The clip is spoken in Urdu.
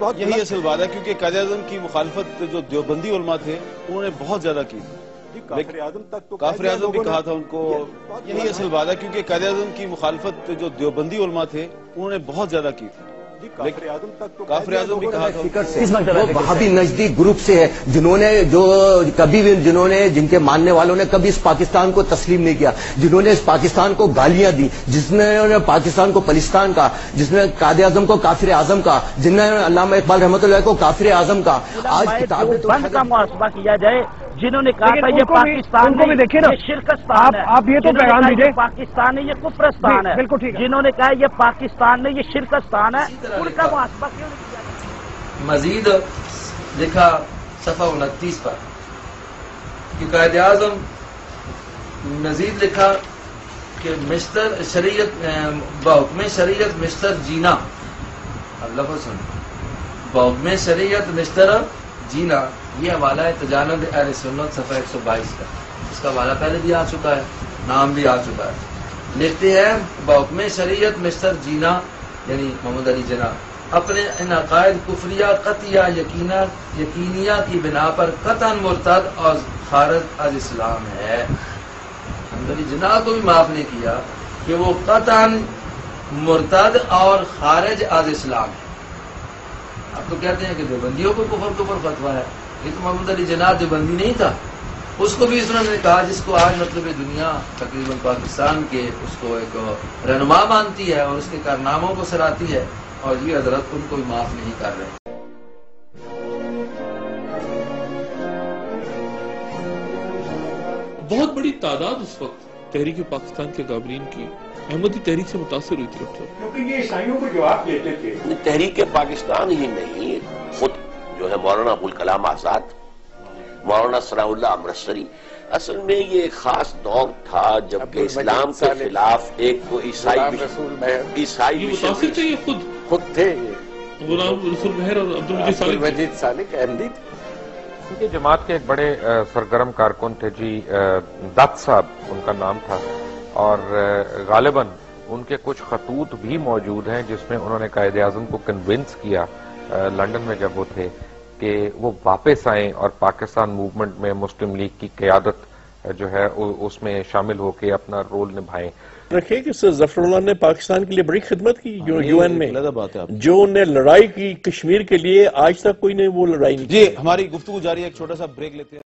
بہت یہی اصل بات ہے، کیونکہ قائد اعظم کی مخالفت جو دیوبندی علماء تھے انہوں نے بہت زیادہ کی تھی۔ کافر اعظم تک تو کافر اعظم بھی کہا تھا ان کو۔ یہی اصل بات ہے، کیونکہ قائد اعظم کی مخالفت جو دیوبندی علماء تھے انہوں نے بہت زیادہ کی تھی۔ کافر اعظم بھی کہا تھا وہ وہابی نزدیک گروپ سے ہے جنہوں نے جن کے ماننے والوں نے کبھی اس پاکستان کو تسلیم نہیں کیا، جنہوں نے اس پاکستان کو گالیاں دی، جس نے پاکستان کو پلستان کہا، جس نے قائد اعظم کو کافر اعظم کہا، جن نے علامہ اقبال رحمۃ اللہ کو کافر اعظم کہا۔ آج کتاب میں بند کا محاسبہ کیا جائے، جنہوں نے کہا تھا یہ پاکستان کو بھی دیکھیے نا، یہ شرکستان ہے، آپ یہ تو پیغام دیجیے پاکستان ہے یہ کفرستان ہے، بالکل ٹھیک ہے، جنہوں نے کہا یہ پاکستان ہے یہ شرکستان ہے، ان کا محاسبہ کیوں نہیں کیا؟ مزید لکھا صفحہ 29 پر کہ قائد اعظم مزید لکھا کہ مستر شریعت بحکم شریعت مستر جینا، لفظ سن، بحکم شریعت مستر جینا، یہ حوالہ ہے تجانب اہل سنت صفحہ 122 کا، اس کا حوالہ پہلے بھی آ چکا ہے، نام بھی آ چکا ہے۔ لکھتے ہیں بحکم شریعت مستر جینا یعنی محمد علی جناح اپنے ان عقائد کفریہ قطعیہ یقینیہ کی بنا پر قطعاً مرتد اور خارج از اسلام ہے۔ محمد علی جناح کو بھی معاف نہیں کیا کہ وہ قطعاً مرتد اور خارج از اسلام ہے۔ اب تو کہتے ہیں کہ دیوبندیوں کو کفر فتویٰ ہے، یہ تو محمد علی جناح دیوبندی نہیں تھا، اس کو بھی اس نے کہا جس کو آج مطلب دنیا تقریباً پاکستان کے اس کو ایک رہنما مانتی ہے اور اس کے کارناموں کو سراہتی ہے، اور یہ حضرت ان کو بھی معاف نہیں کر رہے۔ بہت بڑی تعداد اس وقت تحریک پاکستان کے قابلین کی احمدی تحریک سے متاثر ہوئی تھی ڈاکٹر، کیونکہ یہ عیسائیوں کو جواب دیتے تھے۔ تحریک پاکستان ہی نہیں، خود جو ہے مولانا ابوالکلام آزاد، مولانا ثناء اللہ امرتسری، اصل میں یہ ایک خاص دور تھا جب کہ اسلام کے خلاف ایک کو عیسائی متاثر تھے، یہ خود تھے غلام رسول مہر اور عبدالمجید سالک احمدی۔ یہ جماعت کے ایک بڑے سرگرم کارکن تھے جی، دت صاحب ان کا نام تھا، اور غالباً ان کے کچھ خطوط بھی موجود ہیں جس میں انہوں نے قائد اعظم کو کنونس کیا لندن میں جب وہ تھے کہ وہ واپس آئیں اور پاکستان موومنٹ میں مسلم لیگ کی قیادت جو ہے اس میں شامل ہو کے اپنا رول نبھائیں۔ رکھے کہ سر ظفر اللہ نے پاکستان کے لیے بڑی خدمت کی یو این میں، بات ہے جو انہیں لڑائی کی کشمیر کے لیے، آج تک کوئی نے وہ لڑائی نہیں کی۔ جی ہماری گفتگو جاری ہے، ایک چھوٹا سا بریک لیتے ہیں۔